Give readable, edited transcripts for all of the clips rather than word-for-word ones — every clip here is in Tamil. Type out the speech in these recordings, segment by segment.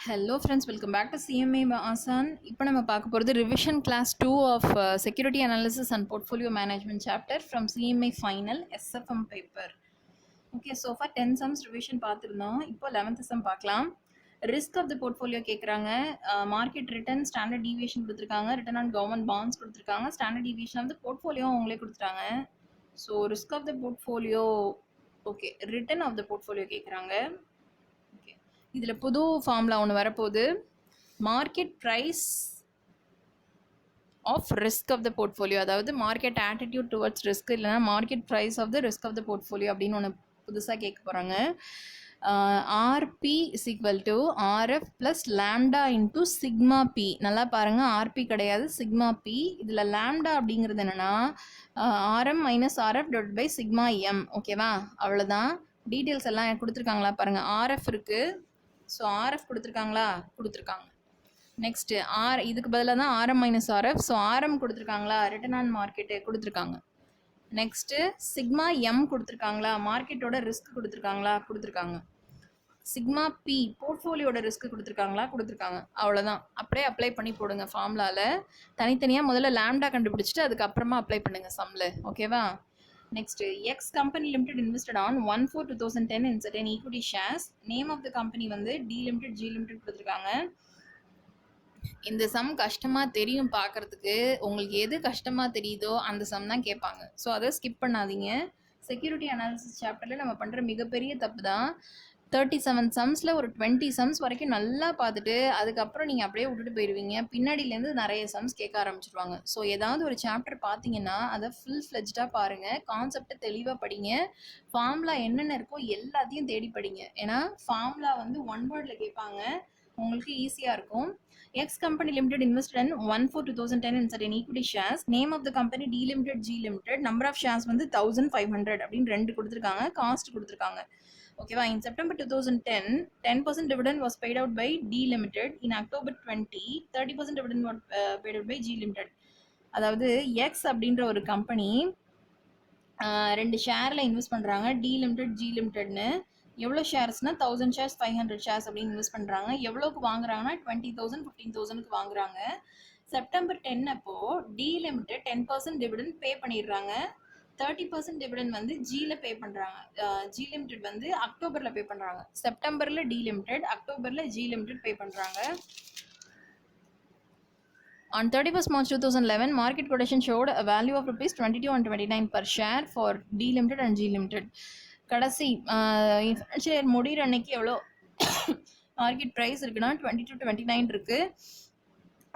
Hello friends, welcome back to CMA Asan. இப்போ நம்ம பார்க்க போகிறது revision class 2 of security analysis and portfolio management chapter from CMA final SFM paper. Okay, so far 10 sums revision பார்த்துருந்தோம். இப்போ 11th sum பார்க்கலாம். Risk of the portfolio கேட்குறாங்க. Market return, standard deviation கொடுத்துருக்காங்க. Return on government bonds கொடுத்துருக்காங்க. Standard deviation of the portfolio அவங்களே கொடுத்துட்டாங்க. So risk of the portfolio, okay, return of the portfolio கேட்குறாங்க. இதில் புது ஃபார்முலா ஒன்று வரப்போகுது. Market price of risk of the portfolio, அதாவது மார்க்கெட் ஆட்டிடியூட் டுவர்ட்ஸ் ரிஸ்க் இல்லைனா market price of the risk of the portfolio அப்படின்னு ஒன்று புதுசாக கேட்க போகிறாங்க. RP is equal to RF plus lambda into sigma P. நல்லா பாருங்கள், ஆர்பி கிடையாது, சிக்மா பி. இதில் லேம்டா அப்படிங்கிறது என்னென்னா RM minus RF divide by sigma M. ஓகேவா, அவ்வளோதான். டீட்டெயில்ஸ் எல்லாம் கொடுத்துருக்காங்களா பாருங்கள். ஆர்எஃப் இருக்குது. ஸோ ஆர்எஃப் கொடுத்துருக்காங்களா? கொடுத்துருக்காங்க. நெக்ஸ்ட்டு இதுக்கு பதிலாக தான் RM minus RF. So RM கொடுத்துருக்காங்களா? ரிட்டர்ன் ஆன் மார்க்கெட்டு கொடுத்துருக்காங்க. நெக்ஸ்ட்டு சிக்மா எம் கொடுத்துருக்காங்களா? மார்க்கெட்டோட ரிஸ்க் கொடுத்துருக்காங்களா? கொடுத்துருக்காங்க. சிக்மா பி போர்ட்ஃபோலியோட ரிஸ்க் கொடுத்துருக்காங்களா? கொடுத்துருக்காங்க. அவ்வளோதான். அப்படியே அப்ளை பண்ணி போடுங்க ஃபார்முலாவில். தனித்தனியாக முதல்ல லேம்டா கண்டுபிடிச்சிட்டு அதுக்கப்புறமா அப்ளை பண்ணுங்கள் சம்மில். ஓகேவா? Next, X company limited invested on 1/4/2010 in certain equity shares. Name of the company வந்து D limited, G limited கொடுத்துருக்காங்க. இந்த சம் கஷ்டமாக தெரியும் பார்க்குறதுக்கு. உங்களுக்கு எது கஷ்டமாக தெரியுதோ அந்த சம் தான் கேட்பாங்க. ஸோ அதை ஸ்கிப் பண்ணாதீங்க. செக்யூரிட்டி அனாலிசிஸ் சாப்டரில் நம்ம பண்ணுற மிகப்பெரிய தப்பு தான் 37 சம்ஸில் ஒரு 20 சம்ஸ் வரைக்கும் நல்லா பார்த்துட்டு அதுக்கப்புறம் நீங்கள் அப்படியே விட்டுட்டு போயிடுவீங்க. பின்னாடியிலேருந்து நிறைய சம்ஸ் கேட்க ஆரம்பிச்சிருவாங்க. ஸோ ஏதாவது ஒரு சாப்டர் பார்த்தீங்கன்னா அதை ஃபுல் ஃப்ளெஜ்டாக பாருங்கள், கான்செப்டை தெளிவாக படிங்க, ஃபார்முலா என்னென்ன இருக்கோ எல்லாத்தையும் தேடி படிங்க. ஏன்னா ஃபார்முலா வந்து ஒன் வேர்டில் கேட்பாங்க, உங்களுக்கு ஈஸியாக இருக்கும். X company limited invested in 1/4/2010 in certain equity shares. Name of the company D limited, G limited. Number of shares வந்து 1500 அப்படின்னு 2 கொடுத்துருக்காங்க. காஸ்ட் கொடுத்துருக்காங்க. ஓகேவா? In September 2010, 10% dividend was paid out by D Limited. In October 20, 30% dividend was paid out by G Limited. அதாவது எக்ஸ் அப்படின்ற ஒரு கம்பெனி 2 ஷேரில் இன்வெஸ்ட் பண்ணுறாங்க, டி லிமிடெட், ஜி லிமிடெட்னு. எவ்வளோ ஷேர்ஸ்னால் 1000 ஷேர்ஸ், 500 ஷேர்ஸ் அப்படின்னு இன்வெஸ்ட் பண்ணுறாங்க. எவ்வளோக்கு வாங்குறாங்கன்னா 20,000, 15,000க்கு வாங்குறாங்க. செப்டம்பர் 10 அப்போ டி லிமிடெட் 10% டிவிடெண்ட் பே பண்ணிடுறாங்க. 30% டிவிடெண்ட் வந்து ஜியில் பே பண்ணுறாங்க. ஜி லிமிடெட் வந்து அக்டோபரில் பே பண்ணுறாங்க. செப்டம்பரில் டி லிமிடெட், அக்டோபரில் ஜி லிமிடெட் பே பண்ணுறாங்க. On 31st March 2011, market quotation showed a value of rupees 22 and 29 per share for D Limited and G Limited. கடைசி ஃபினான்ஷியல் இயர் முடிகிற அன்னைக்கு எவ்வளோ மார்க்கெட் ப்ரைஸ் இருக்குன்னா 22 to 29 இருக்குது.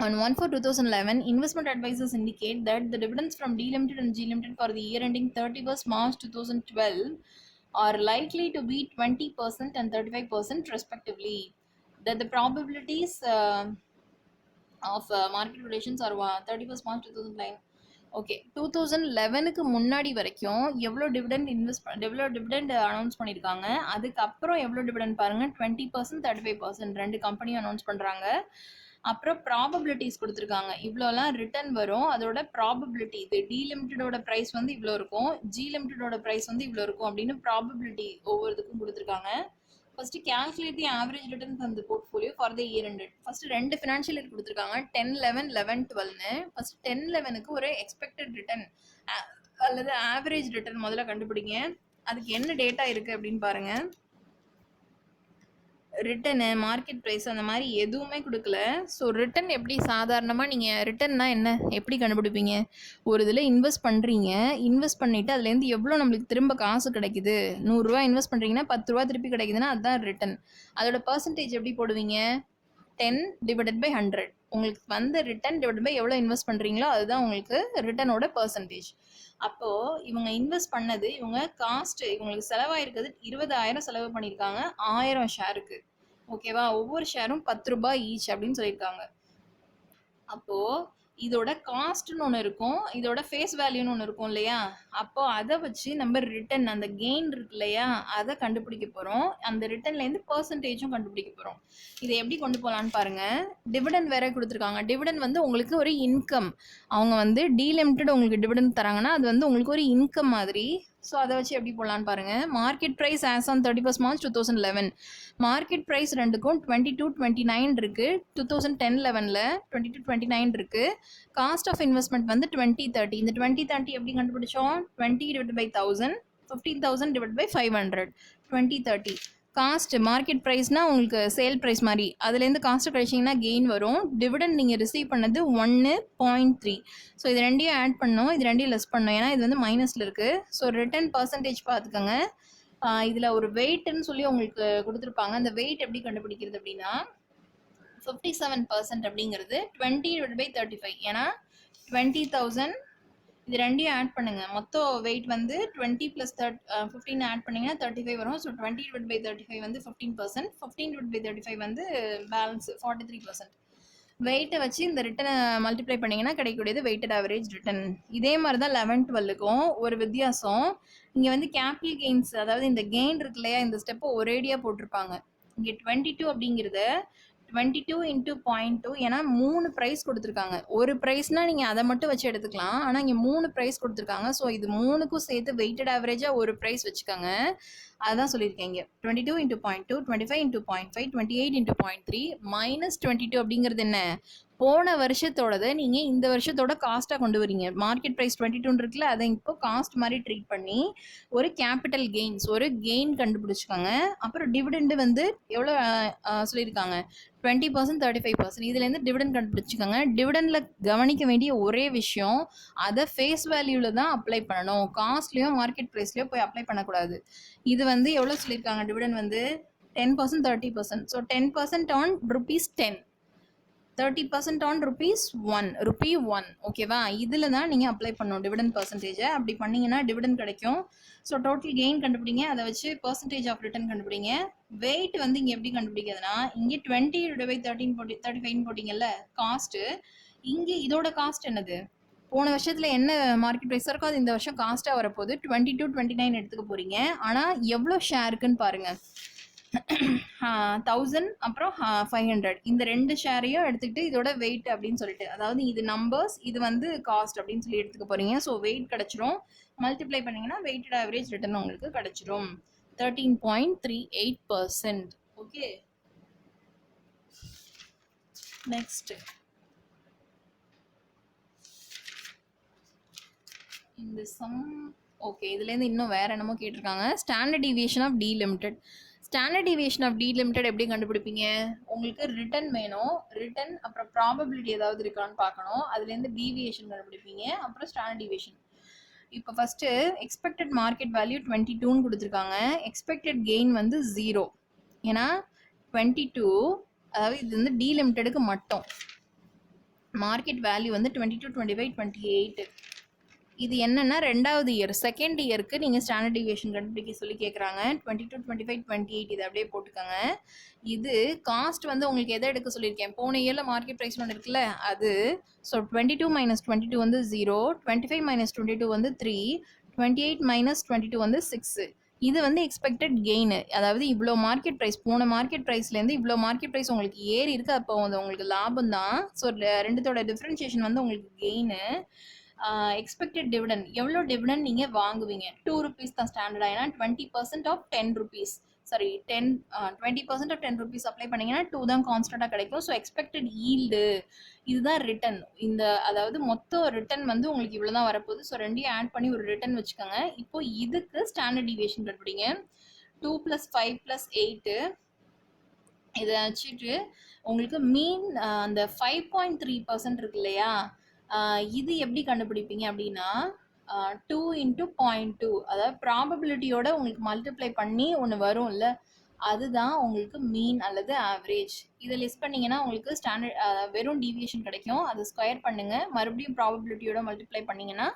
On 1/4/2011, investment advisors indicate that the dividends from D Limited and G Limited for the year ending 31st March 2012 are likely to be 20% and 35% respectively. That the probabilities of market relations are 31st March 2009. Okay, 2011க்கு முன்னாடி வரைக்கும் எவ்வளோ டிவிடெண்ட் அனௌன்ஸ் பண்ணியிருக்காங்க. அதுக்கப்புறம் எவ்வளோ டிவிடெண்ட் பாருங்கள், 20%, 35% 2 கம்பெனியும் அனௌன்ஸ் பண்ணுறாங்க. அப்புறம் ப்ராபபிலிட்டிஸ் கொடுத்துருக்காங்க. இவ்வளோலாம் ரிட்டர்ன் வரும், அதோட ப்ராபபிலிட்டி. இது டி லிமிட்டடோட ப்ரைஸ் வந்து இவ்வளோ இருக்கும், ஜி லிமிட்டடோட ப்ரைஸ் வந்து இவ்வளோ இருக்கும் அப்படின்னு ப்ராபபிலிட்டி ஒவ்வொருத்துக்கும் கொடுத்துருக்காங்க. First calculate the average return from the portfolio for the year ended. First 2 financial year கொடுத்துருக்காங்க, 10, 11, 11, 12ன்னு. ஃபர்ஸ்ட் 10, 11க்கு ஒரு எக்ஸ்பெக்டட் ரிட்டர்ன் அல்லது ஆவரேஜ் ரிட்டர்ன் முதல்ல கண்டுபிடிங்க. அதுக்கு என்ன டேட்டா இருக்குது அப்படின்னு பாருங்கள். ரிட்டனு, மார்க்கெட் ப்ரைஸ் அந்த மாதிரி எதுவுமே கொடுக்கல. ஸோ ரிட்டன் எப்படி சாதாரணமாக நீங்கள் ரிட்டன்னா என்ன எப்படி கண்டுபிடிப்பீங்க? ஒரு இதில் இன்வெஸ்ட் பண்ணுறீங்க, இன்வெஸ்ட் பண்ணிவிட்டு அதுலேருந்து எவ்வளோ நம்மளுக்கு திரும்ப காசு கிடைக்குது. 100 ரூபா இன்வெஸ்ட் பண்ணுறீங்கன்னா 10 ரூபா திருப்பி கிடைக்குதுன்னா அதுதான் ரிட்டன். அதோட பர்சன்டேஜ் எப்படி போடுவீங்க? 10 டிவைடட் பை 100. உங்களுக்கு வந்து ரிட்டன் டிவைட் பை எவ்வளோ இன்வெஸ்ட் பண்ணுறீங்களோ அதுதான் உங்களுக்கு ரிட்டனோட பர்சன்டேஜ். அப்போது இவங்க இன்வெஸ்ட் பண்ணது, இவங்க காஸ்ட்டு, இவங்களுக்கு செலவாயிருக்கிறது 20,000 செலவு பண்ணியிருக்காங்க 1000 ஷேருக்கு. ஓகேவா? ஒவ்வொரு ஷேரும் 10 ரூபாய் ஈச் அப்படின்னு சொல்லியிருக்காங்க. அப்போது இதோட காஸ்ட்னு ஒன்று இருக்கும், இதோட ஃபேஸ் வேல்யூன்னு ஒன்று இருக்கும் இல்லையா? அப்போது அதை வச்சு நம்ம ரிட்டன், அந்த கெயின் இருக்கு இல்லையா, அதை கண்டுபிடிக்க போகிறோம். அந்த ரிட்டன்லேருந்து பர்சன்டேஜும் கண்டுபிடிக்க போகிறோம். இதை எப்படி கொண்டு போகலான்னு பாருங்கள். டிவிடெண்ட் வேற கொடுத்துருக்காங்க. டிவிடெண்ட் வந்து உங்களுக்கு ஒரு இன்கம். அவங்க வந்து டி லிமிட்டட் உங்களுக்கு டிவிடெண்ட் தராங்கன்னா அது வந்து உங்களுக்கு ஒரு இன்கம் மாதிரி. ஸோ அதை வச்சு எப்படி போடலான்னு பாருங்கள். Market price as on 31st March 2011. Market price ரெண்டுக்கும் 2229 இருக்குது. 2010-11 2229 இருக்குது. காஸ்ட் ஆஃப் இன்வெஸ்ட்மெண்ட் வந்து 2030. இந்த 2030 எப்படி கண்டுபிடிச்சோம்? 20 divided by 1000, 15,000 divided by 500. 2030 cost market ப்ரைஸ்னால் உங்களுக்கு சேல் ப்ரைஸ் மாதிரி, அதுலேருந்து காஸ்ட்டு கழிச்சிங்கன்னா கெயின் வரும். டிவிடெண்ட் நீங்கள் ரிசீவ் பண்ணது 1.3. ஸோ இது ரெண்டையும் ஆட் பண்ணோம், இது ரெண்டையும் லெஸ் பண்ணோம், ஏன்னா இது வந்து மைனஸில் இருக்குது. ஸோ ரிட்டர்ன் பர்சன்டேஜ் பார்த்துக்கோங்க. இதில் ஒரு வெயிட்னு சொல்லி உங்களுக்கு கொடுத்துருப்பாங்க. அந்த வெயிட் எப்படி கண்டுபிடிக்கிறது அப்படின்னா 57% அப்படிங்கிறது 20 divided by 35. ஏன்னா 20,000 இது ரெண்டையும் ஆட் பண்ணுங்கள். மொத்தம் வெயிட் வந்து 20 + 15 ஆட் பண்ணிங்கன்னா 35 வரும். ஸோ 20 divided by 35 வந்து 15%. 15 divided by 35 வந்து பேலன்ஸ் 43%. வெயிட்டை வச்சு இந்த ரிட்டனை மல்டிப்ளை பண்ணிங்கன்னா கிடைக்கக்கூடியது வெயிட்டட் ஆவரேஜ் ரிட்டன். இதே மாதிரி தான் 11-12க்கும் ஒரு வித்தியாசம். இங்கே வந்து கேபிட்டல் கெயின்ஸ், அதாவது இந்த கெயின் இருக்கு இல்லையா, இந்த ஸ்டெப்பை ஒரேடியாக போட்டிருப்பாங்க. இங்கே 22 அப்படிங்கிறத 22 × 0.2, ஏன்னா 3 ப்ரைஸ் கொடுத்துருக்காங்க. ஒரு ப்ரைஸ்னால் நீங்கள் அதை மட்டும் வச்சு எடுத்துக்கலாம். ஆனால் இங்கே 3 ப்ரைஸ் கொடுத்துருக்காங்க. ஸோ இது 3க்கும் சேர்த்து வெயிட்டட் ஆவரேஜாக ஒரு ப்ரைஸ் வச்சுக்கோங்க. அதுதான் சொல்லியிருக்கேன் இங்கே. 22 × 0.2, 25 × 0.5, 28 × 0.3 -22 அப்படிங்கிறது என்ன? போன வருஷத்தோடதை நீங்கள் இந்த வருஷத்தோட காஸ்ட்டாக கொண்டு வரீங்க. மார்க்கெட் ப்ரைஸ் 22 இருக்குல்ல, அதை இப்போ காஸ்ட் மாதிரி ட்ரீட் பண்ணி ஒரு கேபிட்டல் கெயின்ஸ், ஒரு கெயின் கண்டுபிடிச்சிக்கோங்க. அப்புறம் டிவிடெண்டு வந்து எவ்வளோ சொல்லியிருக்காங்க? 20%, 35%. இதுலேருந்து டிவிடெண்ட் கண்டுபிடிச்சிக்கோங்க. டிவிடெண்டில் கவனிக்க வேண்டிய ஒரே விஷயம், அதை ஃபேஸ் வேல்யூவில் தான் அப்ளை பண்ணணும். காஸ்ட்லேயோ மார்க்கெட் ப்ரைஸ்லையோ போய் அப்ளை பண்ணக்கூடாது. இது வந்து எவ்வளோ சொல்லியிருக்காங்க? டிவிடெண்ட் வந்து 10%, 30%. So 10% on ₹10, 30% on Ruby 1. ஓகேவா? இதில் தான் நீங்கள் அப்ளை பண்ணணும் டிவிடெண்ட் பர்சன்டேஜை. அப்படி பண்ணிங்கன்னா டிவிடெண்ட் கிடைக்கும். ஸோ டோட்டல் கெயின் கண்டுபிடிங்க, அதை வச்சு பர்சன்டேஜ் ஆஃப் ரிட்டர்ன் கண்டுபிடிங்க. வெயிட் வந்து இங்கே எப்படி கண்டுபிடிக்கிறதுனா, இங்கே 20 divided by 35 போட்டிங்கல்ல காஸ்ட்டு, இங்கே இதோட காஸ்ட் என்னது? போன வருஷத்தில் என்ன மார்க்கெட் ப்ரைஸ் இருக்கோ அது இந்த வருஷம் காஸ்ட்டாக வரப்போகுது. 22, 29 எடுத்துக்க போகிறீங்க. ஆனால் எவ்வளோ ஷேருக்குன்னு பாருங்கள். 1000 அப்புறம் 500, இந்த 2 ஷேரையும் எடுத்துக்கிட்டு இதோட வெயிட் அப்படின்னு சொல்லிட்டு, அதாவது இது நம்பர்ஸ், இது வந்து காஸ்ட் அப்படின்னு சொல்லி எடுத்துக்க போறீங்க. ஸோ வெயிட் கிடைச்சிரும். மல்டிப்ளை பண்ணீங்கன்னா வெயிட்டட் ஆவரேஜ் ரிட்டர்ன் உங்களுக்கு கிடைச்சிரும் 13.38%. ஓகே, நெக்ஸ்ட் இந்த சம். ஓகே, இதுலேருந்து இன்னும் வேற என்னமோ கேட்டிருக்காங்க. Standard deviation of D limited. Standard deviation of D limited எப்படி கண்டுபிடிப்பீங்க? உங்களுக்கு ரிட்டர்ன் வேணும். ரிட்டர்ன் அப்புறம் ப்ராபபிலிட்டி ஏதாவது இருக்கான்னு பார்க்கணும். அதுலேருந்து டீவியேஷன் கண்டுபிடிப்பீங்க. அப்புறம் ஸ்டாண்டர்ட் டீவியேஷன். இப்போ ஃபஸ்ட்டு எக்ஸ்பெக்டட் மார்க்கெட் வேல்யூ 22ன்னு கொடுத்துருக்காங்க. எக்ஸ்பெக்டட் கெயின் வந்து 0. ஏன்னா 22, அதாவது இது வந்து டி லிமிடெடுக்கு மட்டும். மார்க்கெட் வேல்யூ வந்து 22, 25, 28. இது என்னன்னா ரெண்டாவது இயர், செகண்ட் இயருக்கு நீங்கள் ஸ்டாண்டர்ட் டீவியேஷன் கண்டுபிடிக்க சொல்லி கேட்குறாங்க. 22, 25, 28 இது அப்படியே போட்டுக்கோங்க. இது காஸ்ட் வந்து உங்களுக்கு எதை எடுக்க சொல்லியிருக்கேன்? போன இயரில் மார்க்கெட் ப்ரைஸ் ஒன்று இருக்குல்ல அது. ஸோ 22 - 22 வந்து 0, 25 - 22 வந்து 3, 28 - 22 வந்து 6. இது வந்து எக்ஸ்பெக்டட் கெயின். அதாவது இவ்வளோ மார்க்கெட் ப்ரைஸ், போன மார்க்கெட் ப்ரைஸ்லேருந்து இவ்வளோ மார்க்கெட் ப்ரைஸ் உங்களுக்கு ஏறி இருக்குது, அப்போ அது உங்களுக்கு லாபம் தான். ஸோ ரெண்டுத்தோட டிஃப்ரென்ஷியேஷன் வந்து உங்களுக்கு கெயின். எக்ஸ்பெக்டட் டிவிடெண்ட், எவ்வளோ டிவிடெண்ட் நீங்கள் வாங்குவீங்க? 2 rupees தான் ஸ்டாண்டர்டாக. ஏன்னா 20% of 10 rupees, sorry 20% of 10 rupees apply பண்ணிங்கன்னா 2 தான் கான்ஸ்டண்ட்டாக கிடைக்கும். ஸோ எக்ஸ்பெக்டட் ஈல்டு இதுதான் ரிட்டர்ன். இந்த அதாவது மொத்த ரிட்டர்ன் வந்து உங்களுக்கு இவ்வளோ தான் வரப்போகுது. ஸோ ரெண்டையும் ஆட் பண்ணி ஒரு ரிட்டர்ன் வச்சுக்கோங்க. இப்போ இதுக்கு ஸ்டாண்டர்ட் டீவியேஷன் கண்டுபிடிங்க. 2 + 5 + 8 இதை வச்சுட்டு உங்களுக்கு மீன் அந்த 5.3% இருக்கு இல்லையா, இது எப்படி கண்டுபிடிப்பீங்க அப்படின்னா 2 × 0.2, அதாவது ப்ராபபிலிட்டியோட உங்களுக்கு மல்டிப்ளை பண்ணி ஒன்று வரும்ல, அதுதான் உங்களுக்கு மீன் அல்லது ஆவரேஜ். இதை லிஸ்ட் பண்ணிங்கன்னா உங்களுக்கு ஸ்டாண்டர்ட் வெறும் டீவியேஷன் கிடைக்கும். அதை ஸ்கொயர் பண்ணுங்கள், மறுபடியும் ப்ராபபிலிட்டியோட மல்டிப்ளை பண்ணிங்கன்னா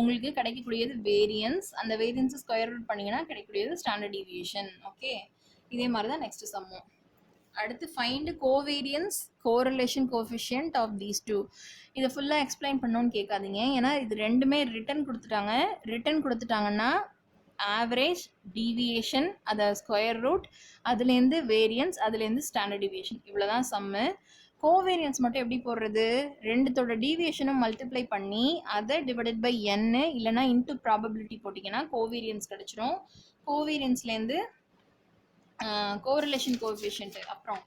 உங்களுக்கு கிடைக்கக்கூடியது வேரியன்ஸ். அந்த வேரியன்ஸை ஸ்கொயர் ரூட் பண்ணிங்கன்னா கிடைக்கக்கூடியது ஸ்டாண்டர்ட் டீவியேஷன். ஓகே, இதே மாதிரி தான் நெக்ஸ்ட் சம்மும். அடுத்து find covariance correlation coefficient of these two. இதை ஃபுல்லாக எக்ஸ்பிளைன் பண்ணோன்னு கேட்காதீங்க, ஏன்னா இது ரெண்டுமே ரிட்டன் கொடுத்துட்டாங்க. ரிட்டன் கொடுத்துட்டாங்கன்னா ஆவரேஜ், டீவியேஷன், அதை ஸ்கொயர் ரூட், அதுலேருந்து வேரியன்ஸ், அதுலேருந்து ஸ்டாண்டர்ட் டீவியேஷன், இவ்வளோ தான் சம்மு. கோவேரியன்ஸ் மட்டும் எப்படி போடுறது, ரெண்டுத்தோட டீவியேஷனும் மல்டிப்ளை பண்ணி அதை டிவைடட் பை n இல்லைனா இன்டூ ப்ராபபிலிட்டி போட்டிங்கன்னா கோவேரியன்ஸ் கிடச்சிரும். கோவேரியன்ஸ்லேருந்து கோரிலேஷன் கோஎஃபிஷியன்ட், அப்புறம்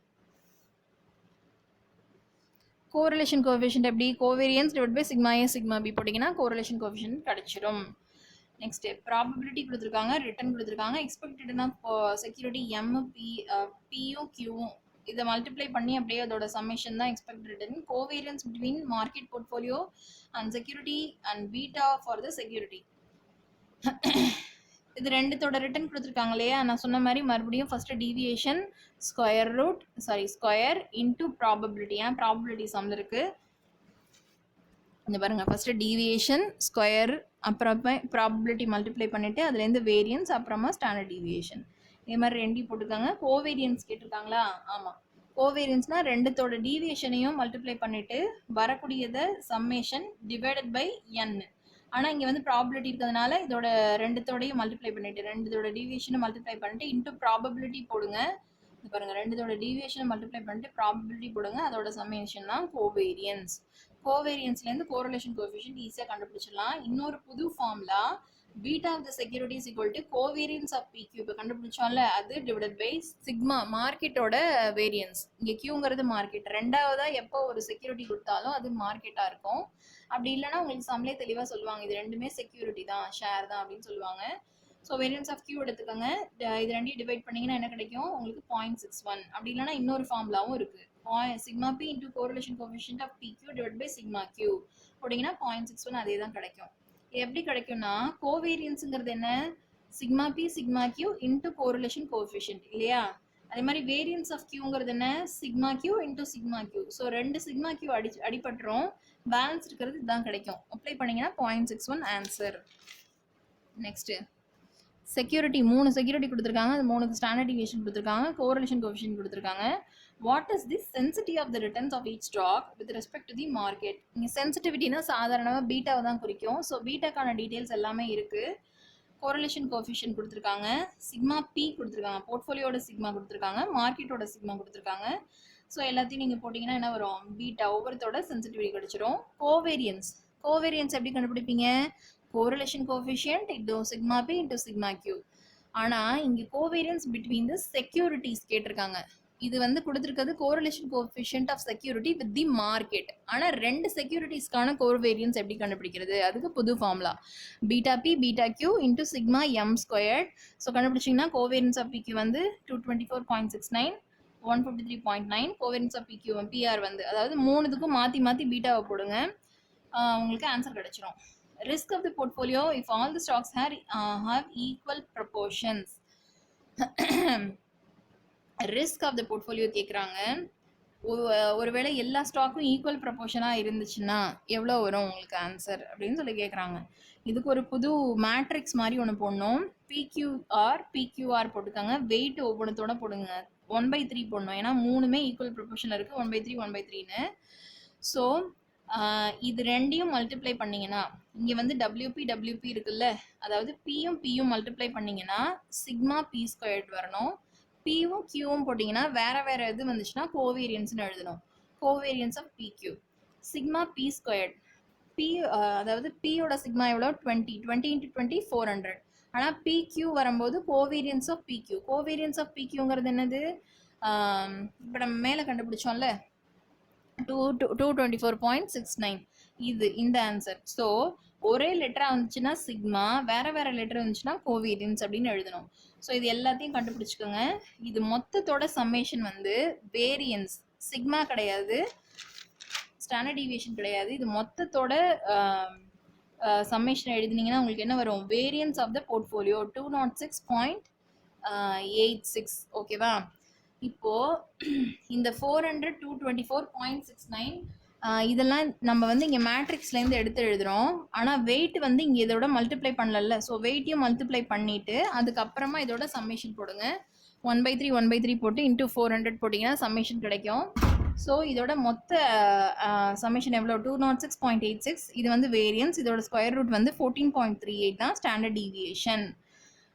கோரிலேஷன் கோஎஃபிஷியன்ட் எப்படி, covariance divide by sigma A sigma B போட்டிங்கன்னா கோரிலேஷன் கோஎஃபிஷியன்ட் கிடச்சிரும். நெக்ஸ்ட் ப்ராபபிலிட்டி கொடுத்துருக்காங்க, ரிட்டர்ன் கொடுத்துருக்காங்க, எக்ஸ்பெக்டட்னா செக்யூரிட்டி எம் பியும் கியூவும் இதை மல்டிப்ளை பண்ணி அப்படியே அதோட சம்மேஷன் தான் expect return. Covariance between market portfolio and security and beta for the security. இது ரெண்டுத்தோட ரிட்டர்ன் கொடுத்துருக்காங்க இல்லையா, நான் சொன்ன மாதிரி மறுபடியும் first deviation square into probability, ஏன் ப்ராபபிலிட்டி சம்ல இருக்கு இந்த பாருங்க. ஃபர்ஸ்ட் டீவியேஷன் ஸ்கொயர், அப்புறமா ப்ராபபிலிட்டி மல்டிப்ளை பண்ணிட்டு அதுலேருந்து வேரியன்ஸ், அப்புறமா ஸ்டாண்டர்ட் டீவியேஷன். இதே மாதிரி ரெண்டையும் போட்டுருக்காங்க. கோவேரியன்ஸ் கேட்டிருக்காங்களா, ஆமாம். கோவேரியன்ஸ்னா ரெண்டுத்தோட டீவியேஷனையும் மல்டிப்ளை பண்ணிட்டு வரக்கூடியதை சம்மேஷன் டிவைடட் பை n. ஆனால் இங்கே வந்து ப்ராபபிலிட்டி இருக்கிறதுனால இதோட ரெண்டுத்தோடையும் மல்டிப்ளை பண்ணிட்டு ரெண்டுத்தோட டீவியேஷனை மல்டிப்ளை பண்ணிட்டு இன்டூ ப்ராபபிலிட்டி போடுங்க. இது பாருங்க, ரெண்டுத்தோட டீவியேஷனை மல்டிப்ளை பண்ணிட்டு ப்ராபபிலிட்டி போடுங்க, அதோட சம்மேஷன் தான் கோவேரியன்ஸ். கோவேரியன்ஸ்லேருந்து கோரிலேஷன் கோஎஃபிஷியன்ட் ஈஸியாக கண்டுபிடிச்சிடலாம். இன்னொரு புது formula, beta of the security is equal to covariance of P Q. இப்போ கண்டுபிடிச்சோம்ல, அது டிவைடட் பை சிக்மா மார்க்கெட்டோட வேரியன்ஸ். இங்கே கியூங்கிறது மார்க்கெட். ரெண்டாவதா எப்போ ஒரு செக்யூரிட்டி கொடுத்தாலும் அது மார்க்கெட்டாக இருக்கும். அப்படி இல்லைன்னா உங்களுக்கு சம்லே தெளிவாக சொல்லுவாங்க, இது ரெண்டுமே செக்யூரிட்டி தான், ஷேர் தான் அப்படின்னு சொல்லுவாங்க. ஸோ வேரியன்ஸ் ஆஃப் கியூ எடுத்துக்கோங்க. இது ரெண்டையும் டிவைட் பண்ணிங்கன்னா என்ன கிடைக்கும் உங்களுக்கு 0.61. அப்படி இல்லைன்னா இன்னொரு ஃபார்முலாவும் இருக்குது, sigma P into correlation coefficient of P Q divide by sigma Q போட்டிங்கன்னா 0.61 அதே தான் கிடைக்கும். எப்படி கிடைக்கும்னா, கோவேரியன்ஸுங்கிறது என்ன, sigma P sigma Q into correlation coefficient இல்லையா. அதே மாதிரி வேரியன்ஸ் ஆஃப் கியூங்கிறது என்ன, sigma Q into sigma Q. So ரெண்டு சிக்மா கியூ அடிபட்டுரும், பேலன்ஸ் இருக்கிறது இதுதான் கிடைக்கும். அப்ளை பண்ணிங்கன்னா 0.61 ஆன்சர். நெக்ஸ்ட்டு செக்யூரிட்டி, 3 செக்யூரிட்டி கொடுத்துருக்காங்க, அது 3க்கு ஸ்டாண்டர்ட் டீவியேஷன் கொடுத்துருக்காங்க, கோரிலேஷன் கோஎஃபிஷியன்ட் கொடுத்துருக்காங்க. What is the sensitive of the returns of each stock with respect to the market. இங்கே சென்சிட்டிவிட்டினா சாதாரணமாக பீட்டாவை தான் குறிக்கும். ஸோ பீட்டாக்கான டீட்டெயில்ஸ் எல்லாமே இருக்குது. கோரிலேஷன் கோஎஃபிஷியன்ட் கொடுத்துருக்காங்க, சிக்மா பி கொடுத்துருக்காங்க, போர்ட்ஃபோலியோட சிக்மா கொடுத்துருக்காங்க, மார்க்கெட்டோட சிக்மா கொடுத்துருக்காங்க. ஸோ எல்லாத்தையும் நீங்கள் போட்டிங்கன்னா என்ன வரும், பீட்டா ஒவ்வொருத்தோட சென்சிட்டிவிட்டி கிடச்சிரும். கோவேரியன்ஸ் எப்படி கண்டுபிடிப்பீங்க, correlation coefficient into sigma P into sigma Q. ஆனால் இங்கே கோவேரியன்ஸ் பிட்வீன் தி செக்யூரிட்டிஸ் கேட்டிருக்காங்க. இது வந்து கொடுத்துருக்கிறது correlation coefficient of security with the market. ஆனால் ரெண்டு செக்யூரிட்டிஸ்க்கான கோவேரியன்ஸ் எப்படி கண்டுபிடிக்கிறது, அதுக்கு புது formula, beta P beta Q into sigma M squared. So கண்டுபிடிச்சிங்கன்னா கோவேரியன்ஸ் ஆஃப் பிக்யூ வந்து 224.69, 153.9. கோவேரியன்ஸ் ஆஃப் பிக்யூ பிஆர் வந்து, அதாவது மூணுத்துக்கும் மாற்றி மாற்றி பீட்டாவை போடுங்க, உங்களுக்கு ஆன்சர் கிடச்சிரும். Risk of the portfolio if all the stocks have equal proportions. Risk of the portfolio கேட்குறாங்க. ஒருவேளை எல்லா ஸ்டாக்கும் ஈக்குவல் ப்ரொபோர்ஷனாக இருந்துச்சுன்னா எவ்வளோ வரும் உங்களுக்கு ஆன்சர் அப்படின்னு சொல்லி கேட்குறாங்க. இதுக்கு ஒரு புது மேட்ரிக்ஸ் மாதிரி ஒன்று போடணும். பிக்யூஆர் போட்டுக்காங்க, வெயிட் ஒவ்வொன்றத்தோட போடுங்க, 1/3 போடணும். ஏன்னா மூணுமே ஈக்குவல் ப்ரொபோர்ஷனில் இருக்குது, 1/3 1/3ன்னு. ஸோ இது ரெண்டையும் மல்டிப்ளை பண்ணிங்கன்னா இங்கே வந்து டபிள்யூபி இருக்குல்ல, அதாவது பியும் மல்டிப்ளை பண்ணிங்கன்னா சிக்மா பி ஸ்கொயர்ட் வரணும். பியும் கியூவும் போட்டிங்கன்னா வேறு இது வந்துச்சுன்னா கோவேரியன்ஸ்னு எழுதணும். Covariance of P Q sigma P squared. அதாவது பியோட சிக்மா எவ்வளோ, 20 × 20 400. ஆனால் பிக்யூ வரும்போது covariance of PQ. Covariance of பிக்யூங்கிறது என்னது, இப்போ நம்ம மேலே கண்டுபிடிச்சோம்ல 224.69, இந்த ஆன்சர். ஸோ ஒரே லெட்டராக வந்துச்சுன்னா சிக்மா, வேறு லெட்டர் வந்துச்சுன்னா கோவேரியன்ஸ் அப்படின்னு எழுதணும். ஸோ இது எல்லாத்தையும் கண்டுபிடிச்சிக்கோங்க. இது மொத்தத்தோட சம்மேஷன் வந்து வேரியன்ஸ், சிக்மா கிடையாது, ஸ்டாண்டர்ட் டீவியேஷன் கிடையாது, இது மொத்தத்தோட சம்மேஷன் எழுதினீங்கன்னா உங்களுக்கு என்ன வரும், வேரியன்ஸ் ஆஃப் த போர்ட்ஃபோலியோ 206.86. ஓகேவா. இப்போது இந்த 400 224.69 இதெல்லாம் நம்ம வந்து இங்கே மேட்ரிக்ஸ்லேருந்து எடுத்து எழுதுகிறோம். ஆனால் வெயிட் வந்து இங்கே இதோட மல்டிப்ளை பண்ணல. ஸோ வெயிட்டையும் மல்டிப்ளை பண்ணிவிட்டு அதுக்கப்புறமா இதோட சம்மேஷன் போடுங்க. 1/3 போட்டு இன்டூ 400 போட்டிங்கன்னா சம்மேஷன் கிடைக்கும். ஸோ இதோட மொத்த சம்மேஷன் எவ்வளோ, 206.86. இது வந்து வேரியன்ஸ், இதோட ஸ்கொயர் ரூட் வந்து 14.38 தான் standard deviation.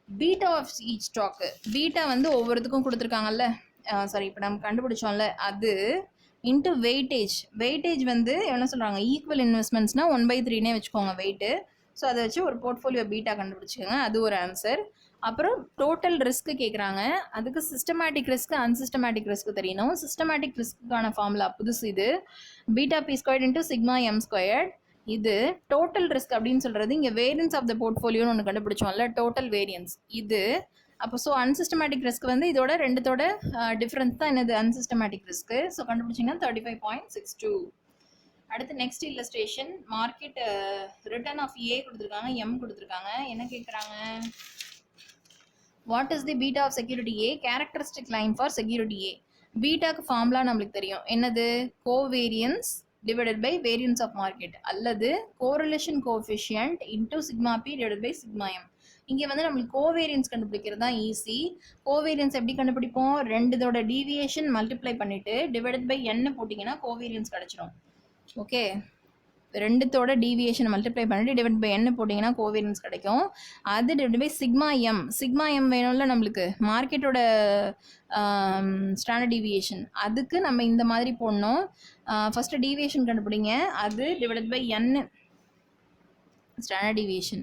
Beta of each stock, beta வந்து ஒவ்வொருத்துக்கும் கொடுத்துருக்காங்கல்ல, சாரி இப்போ நம்ம கண்டுபிடிச்சோம்ல, அது இன்ட்டு வெயிட்டேஜ் வந்து என்ன சொல்கிறாங்க, ஈக்குவல் இன்வெஸ்ட்மெண்ட்ஸ்னால் 1/3 வச்சுக்கோங்க வெயிட்டு. ஸோ அதை வச்சு ஒரு போர்ட்ஃபோலியோ பீட்டா கண்டுபிடிச்சிக்கோங்க, அது ஒரு ஆன்சர். அப்புறம் டோட்டல் ரிஸ்க்கு கேட்குறாங்க, அதுக்கு சிஸ்டமேட்டிக் ரிஸ்க் அன்சிஸ்டமேட்டிக் ரிஸ்க் தெரியணும். சிஸ்டமேட்டிக் ரிஸ்க்குக்கான ஃபார்முலா புதுசு இது, beta P squared into sigma M squared. இது டோட்டல் ரிஸ்க் அப்படின்னு சொல்கிறது இங்கே வேரியன்ஸ் ஆஃப் த போர்ட்ஃபோலியோன்னு ஒன்று கண்டுபிடிச்சோம்ல, டோட்டல் வேரியன்ஸ் இது. அப்போ ஸோ அன்சிஸ்டமேட்டிக் ரிஸ்க் வந்து இதோட ரெண்டுத்தோட டிஃப்ரென்ஸ் தான் என்னது, அன்சிஸ்டமேட்டிக் ரிஸ்க்கு. ஸோ கண்டுபிடிச்சிங்கன்னா 35.62. அடுத்து next illustration, market return of A கொடுத்துருக்காங்க, எம் கொடுத்துருக்காங்க. என்ன கேட்குறாங்க, what is the beta of security A, characteristic line for security A. பீட்டாக்கு ஃபார்முலா நம்மளுக்கு தெரியும், என்னது, covariance divided by variance of market அல்லது correlation coefficient into sigma P divided by sigma M. இங்கே வந்து நம்மளுக்கு கோவேரியன்ஸ் கண்டுபிடிக்கிறது தான் ஈஸி. கோவேரியன்ஸ் எப்படி கண்டுபிடிப்போம், ரெண்டுதோட டீவியேஷன் மல்டிப்ளை பண்ணிவிட்டு டிவைடட் பை என்ன போட்டிங்கன்னா கோவேரியன்ஸ் கிடச்சிரும். ஓகே, ரெண்டுத்தோட டீவியேஷன் மல்டிப்ளை பண்ணிட்டு டிவைட் பை என்ன போட்டிங்கன்னா கோவேரியன்ஸ் கிடைக்கும். அது டிவைட் பை சிக்மா எம் வேணும்ல நம்மளுக்கு, மார்க்கெட்டோட ஸ்டாண்டர்ட் டீவியேஷன். அதுக்கு நம்ம இந்த மாதிரி போடணும். ஃபஸ்ட்டு டீவியேஷன் கண்டுபிடிங்க, அது divide by N standard deviation,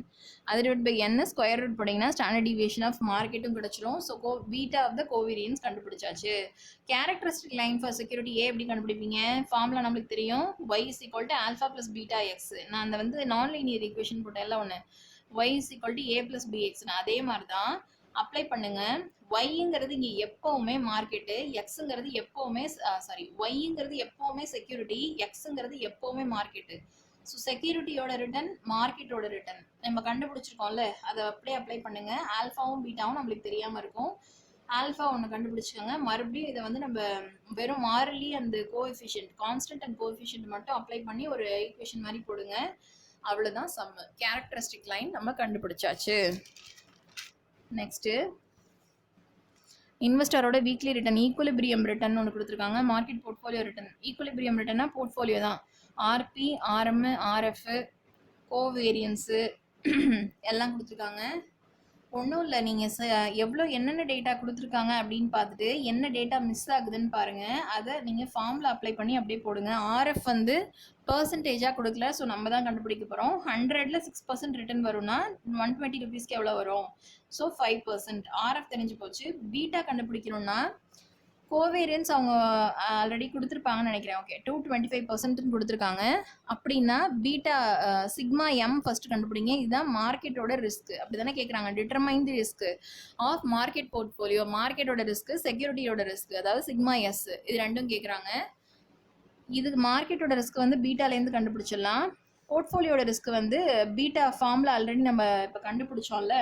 அது டிவைட் பை என்ன ஸ்கொயர் ரூட் போட்டிங்கன்னா ஸ்டாண்டர்ட் டீவியேஷன் ஆஃப் மார்க்கெட்டும் கிடச்சிரும். So beta of the covariance கண்டுபிடிச்சாச்சு. Characteristic line for security A எப்படி கண்டுபிடிப்பீங்க, ஃபார்முலா நம்மளுக்கு தெரியும், y is equal to alpha plus beta x. நான் அந்த வந்து நான் லீனியர் ஈக்குவேஷன் போட்டேன் எல்லாம் ஒன்று, y is equal to a plus bx. அதே மாதிரி தான் அப்ளை பண்ணுங்க. ஒய்ங்கிறது இங்கே எப்போவுமே மார்க்கெட்டு, எக்ஸுங்கிறது எப்போவுமே ஒய்ங்கிறது எப்போவுமே செக்யூரிட்டி, எக்ஸுங்கிறது எப்போவுமே மார்க்கெட்டு. ஸோ செக்யூரிட்டியோட ரிட்டர்ன் மார்க்கெட்டோட ரிட்டர்ன் நம்ம கண்டுபிடிச்சிருக்கோம்ல, அதை அப்படியே அப்ளை பண்ணுங்க. ஆல்ஃபாவும் பீட்டாவும் நம்மளுக்கு தெரியாமல் இருக்கும். ஆல்ஃபா ஒன்று கண்டுபிடிச்சிக்கோங்க. மறுபடியும் இதை வந்து நம்ம வெறும் மாறிலி அந்த கோஎஃபிஷியன்ட், கான்ஸ்டன்ட் அண்ட் கோஎஃபிஷியன்ட் மட்டும் அப்ளை பண்ணி ஒரு ஈக்குவேஷன் மாதிரி போடுங்க. அவ்வளோதான் சம்மு. கேரக்டரிஸ்டிக் லைன் நம்ம கண்டுபிடிச்சாச்சு. நெக்ஸ்ட்டு இன்வெஸ்டரோட வீக்லி ரிட்டர்ன், ஈக்குலிபிரியம் ரிட்டர்ன் ஒன்று கொடுத்துருக்காங்க. மார்க்கெட் போர்ட்ஃபோலியோ ரிட்டர்ன், ஈக்குலிபிரியம் ரிட்டர்னா போர்ட்ஃபோலியோ தான். ஆர்பி, ஆர்எம், ஆர்எஃப், கோவேரியன்ஸு எல்லாம் கொடுத்துருக்காங்க. ஒன்றும் இல்லை, நீங்கள் எவ்வளோ என்னென்ன டேட்டா கொடுத்துருக்காங்க அப்படின்னு பார்த்துட்டு என்ன டேட்டா மிஸ் ஆகுதுன்னு பாருங்கள். அதை நீங்கள் ஃபார்மில் அப்ளை பண்ணி அப்படியே போடுங்க. ஆர்எஃப் வந்து பர்சன்டேஜாக கொடுக்கல, ஸோ நம்ம தான் கண்டுபிடிக்க போகிறோம். 100ல் 6% ரிட்டர்ன் வரும்னா 120 ருபீஸ்க்கு எவ்வளோ வரும், ஸோ 5%. ஆர்எஃப் தெரிஞ்சு போச்சு. பீட்டா கண்டுபிடிக்கணும்னா கோவேரியன்ஸ் அவங்க ஆல்ரெடி கொடுத்துருப்பாங்கன்னு நினைக்கிறேன். ஓகே, 225% கொடுத்துருக்காங்க. அப்படின்னா பீட்டா சிக்மா எம் ஃபஸ்ட்டு கண்டுபிடிங்க. இதுதான் மார்க்கெட்டோட ரிஸ்க், அப்படி தானே கேட்குறாங்க. Determine the risk of market portfolio, மார்க்கெட்டோட ரிஸ்க், செக்யூரிட்டியோட ரிஸ்க், அதாவது சிக்மா எஸ், இது ரெண்டும் கேட்குறாங்க. இதுக்கு மார்க்கெட்டோட ரிஸ்க் வந்து பீட்டாலேருந்து கண்டுபிடிச்சிடலாம். போர்ட்ஃபோலியோட ரிஸ்க் வந்து பீட்டா ஃபார்மில் ஆல்ரெடி நம்ம இப்போ கண்டுபிடிச்சோம்ல,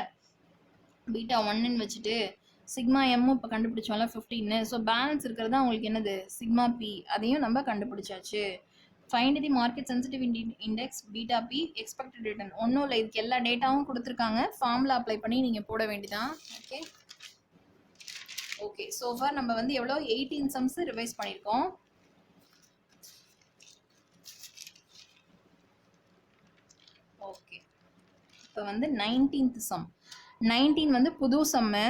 பீட்டா 1ன்னு வச்சுட்டு சிக்மா எம்மும் இப்போ கண்டுபிடிச்சோம்ல 15. ஸோ பேலன்ஸ் இருக்கிறது தான் உங்களுக்கு என்னது, சிக்மா பி, அதையும் நம்ம கண்டுபிடிச்சாச்சு. Find the market sensitive index beta P expected return. ஒன்றும் இல்லை, இதுக்கு எல்லா டேட்டாவும் கொடுத்துருக்காங்க, ஃபார்முலா அப்ளை பண்ணி நீங்கள் போட வேண்டியதான். ஓகே ஓகே ஸோ ஃபார் நம்ம வந்து எவ்வளோ 18 சம்ஸ் ரிவைஸ் பண்ணியிருக்கோம். ஓகே, இப்போ வந்து 19th சம். 19 வந்து புது சம்மு.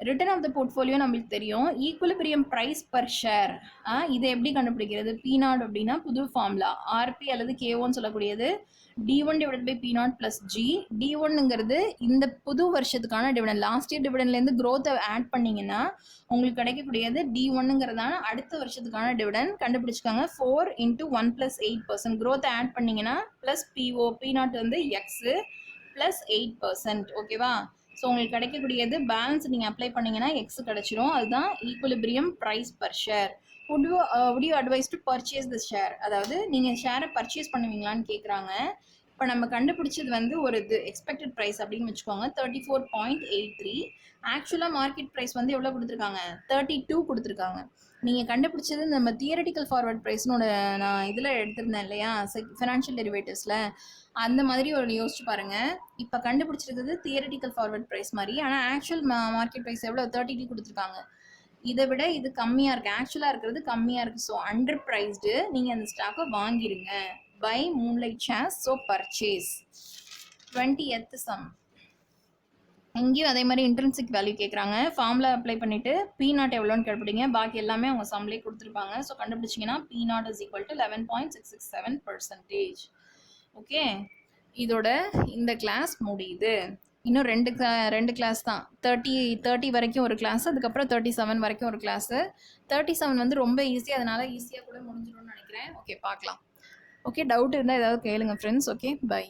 ரிட்டர்ன் ஆஃப் த போர்ட்ஃபோலியோ நம்மளுக்கு தெரியும். ஈக்குலிபிரியம் ப்ரைஸ் பர் ஷேர், இதை எப்படி கண்டுபிடிக்கிறது, P0 அப்படின்னா புது ஃபார்முலா, ஆர்பி அல்லது K1 சொல்லக்கூடியது D1 divide by P0 plus G. D1ங்கிறது இந்த புது வருஷத்துக்கான டிவிடன், லாஸ்ட் இயர் டிவிடன்லேருந்து க்ரோத்தை ஆட் பண்ணிங்கன்னா உங்களுக்கு கிடைக்கக்கூடியது D1ங்கிறதான அடுத்த வருஷத்துக்கான டிவிடன். கண்டுபிடிச்சிக்காங்க. 4 × 1 + 8%. க்ரோத்தை ஆட் பண்ணிங்கன்னா ப்ளஸ் PO, P0 வந்து எக்ஸு ப்ளஸ் 8%. ஓகேவா? ஸோ உங்களுக்கு கிடைக்கக்கூடியது பேலன்ஸ் நீங்கள் அப்ளை பண்ணிங்கன்னா எக்ஸ் கிடச்சிரும். அதுதான் equilibrium price per share. would you advise to purchase the share, அதாவது நீங்கள் ஷேரை பர்ச்சேஸ் பண்ணுவீங்களான்னு கேட்குறாங்க. இப்போ நம்ம கண்டுபிடிச்சது வந்து ஒரு இது எக்ஸ்பெக்டட் ப்ரைஸ் அப்படின்னு வச்சுக்கோங்க, 34.83. ஆக்சுவலாக மார்க்கெட் ப்ரைஸ் வந்து எவ்வளோ கொடுத்துருக்காங்க, 32 கொடுத்துருக்காங்க. நீங்கள் கண்டுபிடிச்சது நம்ம தியரட்டிக்கல் ஃபார்வர்ட் ப்ரைஸ்னு நான் இதில் எடுத்திருந்தேன் இல்லையா, ஃபினான்ஷியல் டெரிவேட்டிவ்ஸில், அந்த மாதிரி ஒரு யோசிச்சு பாருங்கள். இப்போ கண்டுபிடிச்சிருக்கிறது தியரட்டிக்கல் ஃபார்வர்ட் ப்ரைஸ் மாதிரி, ஆனால் ஆக்சுவல் மார்க்கெட் ப்ரைஸ் எவ்வளோ, 32 கொடுத்துருக்காங்க. இதை விட இது கம்மியாக இருக்குது, ஆக்சுவலாக இருக்கிறது கம்மியாக இருக்குது. ஸோ அண்டர் ப்ரைஸ்டு, நீங்கள் அந்த ஸ்டாக்கை வாங்கிடுங்க. Buy moonlight shares, so purchase. 20th sum. இங்கேயும் அதே மாதிரி இன்ட்ரின்சிக் வேல்யூ கேட்குறாங்க. ஃபார்முலா அப்ளை பண்ணிவிட்டு P0 எவ்வளோன்னு கேட்பீங்க. பாக்கி எல்லாமே அவங்க சம்லேயே கொடுத்துருப்பாங்க. So கண்டுபிடிச்சிங்கன்னா P0 = 11.667%. ஓகே, இதோட இந்த கிளாஸ் முடியுது. இன்னும் ரெண்டு கிளாஸ் தான். 30 வரைக்கும் ஒரு கிளாஸ், அதுக்கப்புறம் 37 வரைக்கும் ஒரு கிளாஸு. 37 வந்து ரொம்ப ஈஸி, அதனால ஈஸியாக கூட முடிஞ்சிடும்னு நினைக்கிறேன். ஓகே, பார்க்கலாம். ஓகே, டவுட் இருந்தால் ஏதாவது கேளுங்க ஃப்ரெண்ட்ஸ். Okay, by.